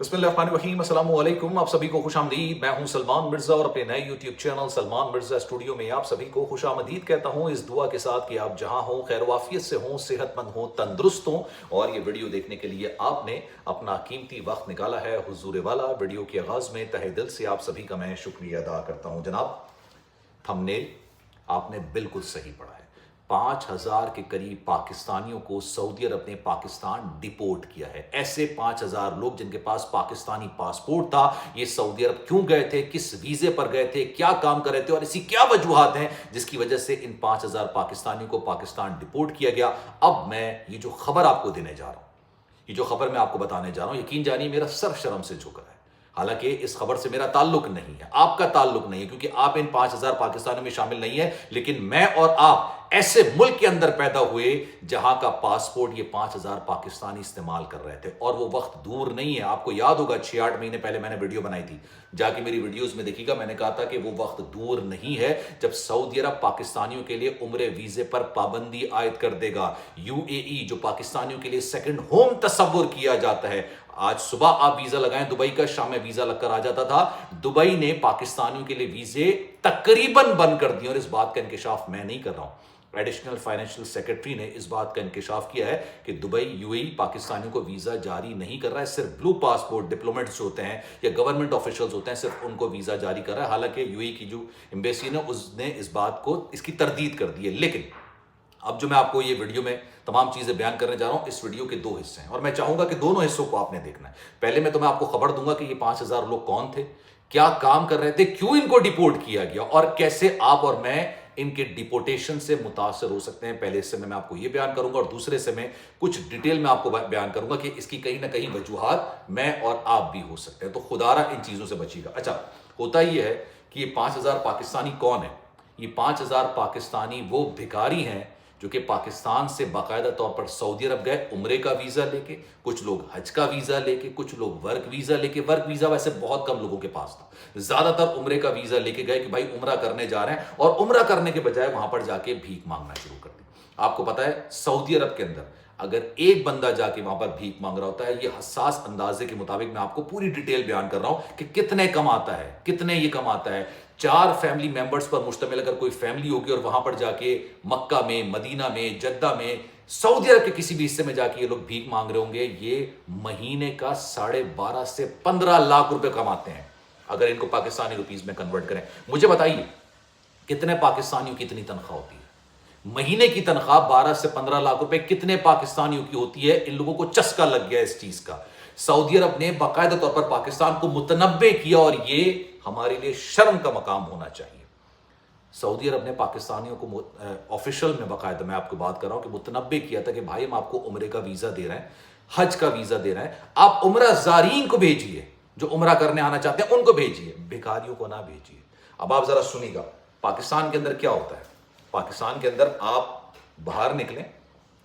बिस्मिल्लाहिर्रहमानिर्रहीम, अस्सलाम वालेकुम। आप सभी को खुशामदीद। मैं हूं सलमान मिर्ज़ा और अपने नए YouTube channel Salman Mirza studio में आप सभी को खुशामदीद कहता हूं, इस दुआ के साथ कि आप जहां हों खैर वाफियत से हों, सेहतमंद हों, तंदुरुस्त हों। और ये वीडियो देखने के लिए आपने अपना कीमती वक्त निकाला है हुजूर वाला। वीडियो के आगाज़ में तहे दिल से आप सभी का मैं शुक्रिया अदा करता हूँ। जनाब, थंबनेल आपने बिल्कुल सही पढ़ा है। 5,000 के करीब पाकिस्तानियों को सऊदी अरब ने पाकिस्तान डिपोर्ट किया है। ऐसे 5,000 लोग जिनके पास पाकिस्तानी पासपोर्ट था, ये सऊदी अरब क्यों गए थे, किस वीजे पर गए थे, क्या काम कर रहे थे और ऐसी क्या वजूहात हैं जिसकी वजह से इन 5,000 पाकिस्तानियों को पाकिस्तान डिपोर्ट किया गया। अब मैं ये जो खबर आपको देने जा रहा हूं, ये जो खबर मैं आपको बताने जा रहा हूं, यकीन जानिए मेरा सर शर्म से झुक रहा है। हालांकि इस खबर से मेरा ताल्लुक नहीं है, आपका ताल्लुक नहीं है, क्योंकि आप इन 5,000 पाकिस्तानियों में शामिल नहीं है। लेकिन मैं और आप ऐसे मुल्क के अंदर पैदा हुए जहां का पासपोर्ट ये 5,000 पाकिस्तानी इस्तेमाल कर रहे थे। और वो वक्त दूर नहीं है। आपको याद होगा 6-8 महीने पहले मैंने वीडियो बनाई थी, जाके मेरी वीडियोस में देखिएगा। मैंने कहा था कि वो वक्त दूर नहीं है जब सऊदी अरब पाकिस्तानियों के लिए उम्रे वीजे पर पाबंदी आयद कर देगा। यूएई जो पाकिस्तानियों के लिए सेकंड होम तस्वुर किया जाता है, आज सुबह आप वीजा लगाएं दुबई का, शाम में वीजा लगकर आ जाता था। दुबई ने पाकिस्तानियों के लिए वीजे तकरीबन बंद कर दिए। और इस बात का इंकिशाफ मैं नहीं कर रहा हूं, एडिशनल फाइनेंशियल सेक्रेटरी ने इस बात का इंकिशाफ किया है कि दुबई यूएई पाकिस्तानियों को वीजा जारी नहीं कर रहा है। सिर्फ ब्लू पासपोर्ट डिप्लोमेट्स होते हैं या गवर्नमेंट ऑफिशियल्स होते हैं, सिर्फ उनको वीजा जारी कर रहा है। हालांकि यूएई की जो एम्बेसी है उसने इस बात को, इसकी तरदीद कर दी है। लेकिन अब जो मैं आपको ये वीडियो में तमाम चीजें बयान करने जा रहा हूं, इस वीडियो के 2 हिस्से हैं और मैं चाहूंगा कि दोनों हिस्सों को आपने देखना है। पहले मैं तुम्हें आपको खबर दूंगा कि ये 5,000 लोग कौन थे, क्या काम कर रहे थे, क्यों इनको डिपोर्ट किया गया और कैसे आप और मैं इनके डिपोर्टेशन से मुतासर हो सकते हैं। पहले हिस्से में मैं आपको यह बयान करूंगा और दूसरे हिस्से में कुछ डिटेल में आपको बयान करूंगा कि इसकी कहीं ना कहीं वजूहात मैं और आप भी हो सकते हैं। तो खुदारा इन चीजों से बचिएगा। अच्छा, होता यह है कि ये 5,000 पाकिस्तानी कौन है? ये 5,000 पाकिस्तानी वो भिखारी हैं जो कि पाकिस्तान से बाकायदा तौर पर सऊदी अरब गए उम्रे का वीजा लेके, कुछ लोग हज का वीजा लेके, कुछ लोग वर्क वीजा लेके। वर्क वीजा वैसे बहुत कम लोगों के पास था, ज्यादातर उम्रे का वीजा लेके गए कि भाई उम्रा करने जा रहे हैं, और उम्रा करने के बजाय वहां पर जाके भीख मांगना शुरू कर दी। आपको पता है सऊदी अरब के अंदर अगर एक बंदा जाके वहां पर भीख मांग रहा होता है, ये हसास अंदाजे के मुताबिक मैं आपको पूरी डिटेल बयान कर रहा हूं कि कितने कमाता है, कितने ये कमाता है। 4 फैमिली मेंबर्स पर मुश्तमिल अगर कोई फैमिली होगी और वहां पर जाके मक्का में, मदीना में, जद्दा में, सऊदी अरब के किसी भी हिस्से में जाके ये लोग भीख मांग रहे होंगे, ये महीने का 12.5 से 15 लाख रुपए कमाते हैं अगर इनको पाकिस्तानी रुपीस में कन्वर्ट करें। मुझे बताइए कितने पाकिस्तानियों की इतनी तनख्वाह होती है? महीने की तनख्वाह 12 से 15 लाख रुपए कितने पाकिस्तानियों की होती है? इन लोगों को चस्का लग गया इस चीज का। सऊदी अरब ने बाकायदा तौर पर पाकिस्तान को मुतनब्बे किया और ये हमारे लिए शर्म का मकाम होना चाहिए। सऊदी अरब ने पाकिस्तानियों को ऑफिशियल में बाकायदा मैं आपको बात कर रहा हूं कि मुतनब्बे किया था कि भाई हम आपको उम्रे का वीजा दे रहे हैं, हज का वीजा दे रहे हैं, आप उम्रा जारीन को भेजिए, जो उम्रा करने आना चाहते हैं उनको भेजिए, भिखारियों को ना भेजिए। अब आप जरा सुनिएगा पाकिस्तान के अंदर क्या होता है। पाकिस्तान के अंदर आप बाहर निकलें,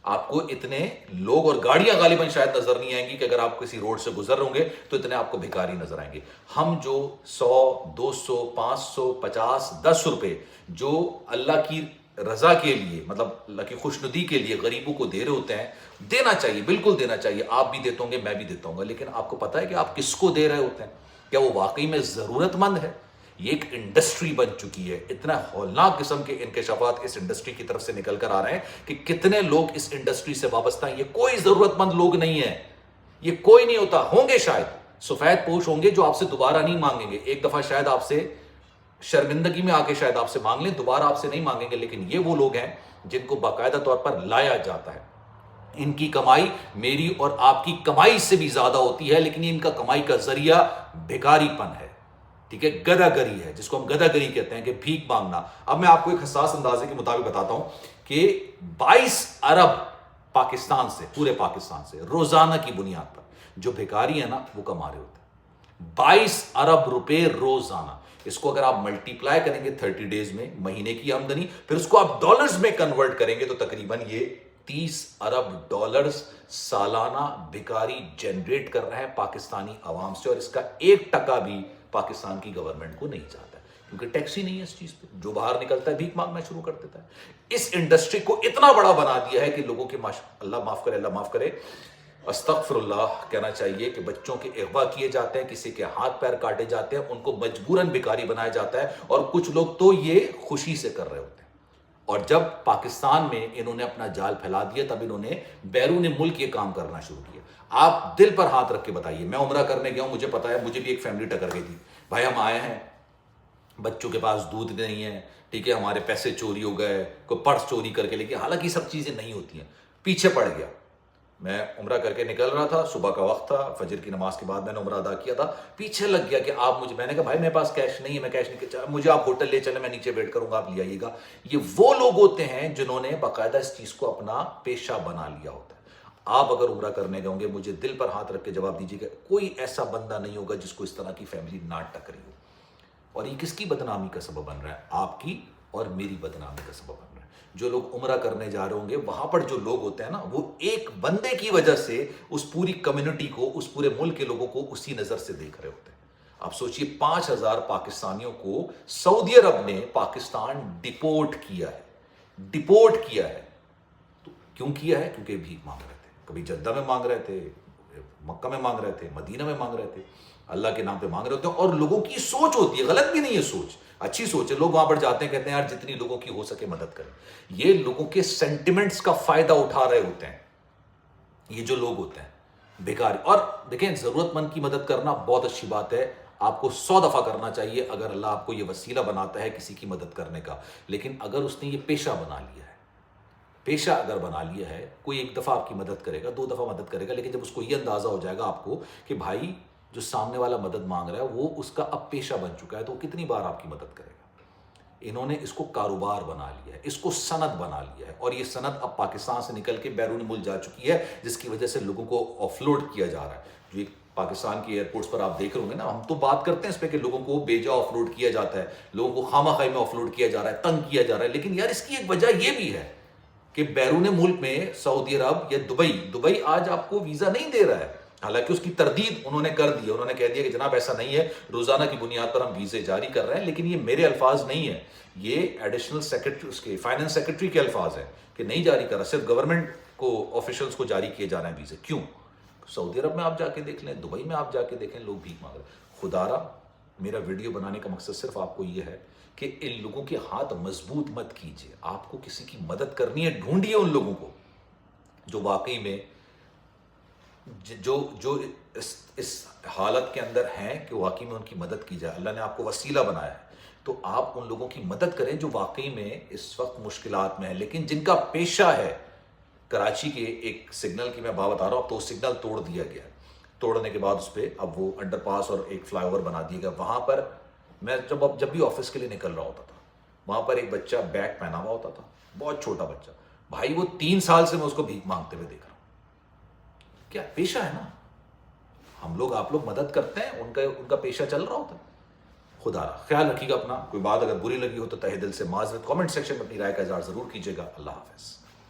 आपको इतने लोग और गाड़ियां गालिबन शायद नजर नहीं आएंगी कि अगर आप किसी रोड से गुजर होंगे तो इतने आपको भिखारी नजर आएंगे। हम जो 100, 200, 500, 50, 10 रुपए जो अल्लाह की रजा के लिए, मतलब अल्लाह की खुशनुदी के लिए गरीबों को दे रहे होते हैं, देना चाहिए, बिल्कुल देना चाहिए। आप भी देते होंगे, मैं भी देता हूंगा, लेकिन आपको पता है कि आप किसको दे रहे होते हैं? क्या वो वाकई में जरूरतमंद है? ये एक इंडस्ट्री बन चुकी है। इतना हौलनाक किस्म के इंकशाफात इस इंडस्ट्री की तरफ से निकल कर आ रहे हैं कि कितने लोग इस इंडस्ट्री से वाबस्ता हैं। ये कोई जरूरतमंद लोग नहीं है, ये कोई नहीं होता। होंगे शायद सफेद पोश होंगे जो आपसे दोबारा नहीं मांगेंगे, एक दफा शायद आपसे शर्मिंदगी में आके शायद आपसे मांग लें, दोबारा आपसे नहीं मांगेंगे। लेकिन ये वो लोग हैं जिनको बाकायदा तौर पर लाया जाता है। इनकी कमाई मेरी और आपकी कमाई से भी ज्यादा होती है, लेकिन इनका कमाई का जरिया भिखारीपन है, ठीक है, गदागरी है, जिसको हम गदागरी कहते हैं कि भीख मांगना। अब मैं आपको एक हसास अंदाजे के मुताबिक बताता हूं कि 22 अरब पाकिस्तान से, पूरे पाकिस्तान से रोजाना की बुनियाद पर जो भिखारी है ना वो कमा रहे होते हैं 22 अरब रुपए रोजाना। इसको अगर आप मल्टीप्लाई करेंगे 30 डेज में, महीने की आमदनी, फिर उसको आप डॉलर्स में कन्वर्ट करेंगे तो तकरीबन ये 30 अरब डॉलर्स सालाना भिखारी जनरेट कर रहे हैं पाकिस्तानी आवाम से। और इसका 1% भी पाकिस्तान की गवर्नमेंट को नहीं चाहता है, क्योंकि टैक्स ही नहीं है इस चीज पे। जो बाहर निकलता है भीख मांगना शुरू कर देता है। इस इंडस्ट्री को इतना बड़ा बना दिया है कि लोगों के अल्लाह माफ करे استغفراللہ کہنا چاہیے کہ بچوں کے اغوا کیے جاتے ہیں، کسی کے ہاتھ پیر کاٹے جاتے ہیں، ان کو مجبوراً بھکاری بنایا جاتا ہے، اور کچھ لوگ تو یہ خوشی سے کر رہے ہوتے ہیں۔ اور جب پاکستان میں انہوں نے اپنا جال پھیلا دیا، تب انہوں نے بیرون ملک یہ کام کرنا شروع کیا۔ آپ دل پر ہاتھ رکھ کے بتائیے، میں عمرہ کرنے گیا ہوں، مجھے پتا ہے، مجھے بھی ایک فیملی ٹکر گئی تھی، بھائی ہم آئے ہیں، بچوں کے پاس دودھ نہیں ہے، ٹھیک ہے، ہمارے پیسے چوری ہو گئے، کوئی پرس چوری کر کے لے کے، حالانکہ یہ سب چیزیں نہیں ہوتی ہیں، پیچھے پڑ گیا۔ میں عمرہ کر کے نکل رہا تھا، صبح کا وقت تھا، فجر کی نماز کے بعد میں نے عمرہ ادا کیا تھا، پیچھے لگ گیا کہ آپ مجھے، میں نے کہا بھائی میرے پاس کیش نہیں ہے، میں کیش نہیں، مجھے آپ ہوٹل لے چلیں، میں نیچے ویٹ کروں گا، آپ لے آئیے گا۔ یہ وہ لوگ ہوتے ہیں جنہوں نے باقاعدہ اس چیز کو اپنا پیشہ بنا لیا ہوتا ہے۔ آپ اگر عمرہ کرنے گئے ہوں گے، مجھے دل پر ہاتھ رکھ کے جواب دیجیے کہ کوئی ایسا بندہ نہیں ہوگا جس کو اس طرح کی فیملی نہ ٹکری ہو۔ اور یہ کس کی بدنامی کا سبب بن رہا ہے؟ آپ کی اور میری بدنامی کا سبب بن رہا ہے۔ جو لوگ عمرہ کرنے جا رہے ہوں گے، وہاں پر جو لوگ ہوتے ہیں نا، وہ ایک بندے کی وجہ سے اس پوری کمیونٹی کو، اس پورے ملک کے لوگوں کو اسی نظر سے دیکھ رہے ہوتے ہیں۔ آپ سوچئے 5,000 پاکستانیوں کو سعودی عرب نے پاکستان ڈیپورٹ کیا ہے، ڈیپورٹ کیا ہے۔ تو کیوں کیا ہے؟ کیونکہ بھیک مانگ رہے تھے، کبھی جدہ میں مانگ رہے تھے، مکہ میں مانگ رہے تھے، مدینہ میں مانگ رہے تھے، اللہ کے نام پہ مانگ رہے ہوتے ہیں۔ اور لوگوں کی سوچ ہوتی ہے، غلط بھی نہیں ہے سوچ، اچھی سوچ ہے، لوگ وہاں پر جاتے ہیں، کہتے ہیں یار جتنی لوگوں کی ہو سکے مدد کریں۔ یہ لوگوں کے سینٹیمنٹس کا فائدہ اٹھا رہے ہوتے ہیں، یہ جو لوگ ہوتے ہیں بھیکاری۔ اور دیکھیں، ضرورت مند کی مدد کرنا بہت اچھی بات ہے، آپ کو 100 دفعہ کرنا چاہیے اگر اللہ آپ کو یہ وسیلہ بناتا ہے کسی کی مدد کرنے کا۔ لیکن اگر اس نے یہ پیشہ بنا لیا ہے، پیشہ اگر بنا لیا ہے، کوئی ایک دفعہ آپ کی مدد کرے گا، 2 دفعہ مدد کرے گا، لیکن جب اس کو یہ اندازہ ہو جائے گا آپ کو کہ بھائی جو سامنے والا مدد مانگ رہا ہے وہ اس کا اب پیشہ بن چکا ہے، تو وہ کتنی بار آپ کی مدد کرے گا؟ انہوں نے اس کو کاروبار بنا لیا ہے، اس کو صنعت بنا لیا ہے، اور یہ صنعت اب پاکستان سے نکل کے بیرون ملک جا چکی ہے، جس کی وجہ سے لوگوں کو آف لوڈ کیا جا رہا ہے۔ جو ایک پاکستان کی ایئرپورٹس پر آپ دیکھ رہے ہوں گے نا، ہم تو بات کرتے ہیں اس پہ کہ لوگوں کو بے جا آف لوڈ کیا جاتا ہے، لوگوں کو خامہ خواہ میں آف لوڈ کیا جا رہا ہے، تنگ کیا جا رہا ہے۔ لیکن یار اس کی ایک وجہ یہ بھی ہے کہ بیرون ملک میں سعودی عرب یا دبئی آج آپ کو ویزا نہیں دے رہا ہے، حالانکہ اس کی تردید انہوں نے کر دی، انہوں نے کہہ دیا کہ جناب ایسا نہیں ہے، روزانہ کی بنیاد پر ہم ویزے جاری کر رہے ہیں۔ لیکن یہ میرے الفاظ نہیں ہیں، یہ ایڈیشنل سیکرٹری، اس کے فائنانس سیکرٹری کے الفاظ ہیں کہ نہیں جاری کر رہا، صرف گورنمنٹ کو، آفیشلز کو جاری کیے جا رہے ہیں ویزے۔ کیوں؟ سعودی عرب میں آپ جا کے دیکھ لیں، دبئی میں آپ جا کے دیکھیں، لوگ بھیک مانگ رہے ہیں۔ خدا را، میرا ویڈیو بنانے کا مقصد صرف آپ کو یہ ہے کہ ان لوگوں کے ہاتھ مضبوط مت کیجیے۔ آپ کو کسی کی مدد کرنی ہے، ڈھونڈیے ان لوگوں کو جو واقعی میں جو اس حالت کے اندر ہیں کہ واقعی میں ان کی مدد کی جائے۔ اللہ نے آپ کو وسیلہ بنایا ہے، تو آپ ان لوگوں کی مدد کریں جو واقعی میں اس وقت مشکلات میں ہیں، لیکن جن کا پیشہ ہے۔ کراچی کے ایک سگنل کی میں بات بتا رہا ہوں، تو سگنل توڑ دیا گیا، توڑنے کے بعد اس پہ اب وہ انڈر پاس اور ایک فلائی اوور بنا دیا گیا۔ وہاں پر میں جب بھی آفس کے لیے نکل رہا ہوتا تھا، وہاں پر ایک بچہ بیگ پہنا ہوا ہوتا تھا، بہت چھوٹا بچہ، بھائی وہ 3 سال سے میں اس کو بھیک مانگتے ہوئے دیکھ رہا ہوں۔ کیا پیشہ ہے نا، ہم لوگ، آپ لوگ مدد کرتے ہیں، ان کا پیشہ چل رہا ہوتا ہے۔ خدا را خیال رکھیے گا اپنا، کوئی بات اگر بری لگی ہو تو تہہ دل سے معذرت، کامنٹ سیکشن میں اپنی رائے کا اظہار ضرور کیجیے گا۔ اللہ حافظ۔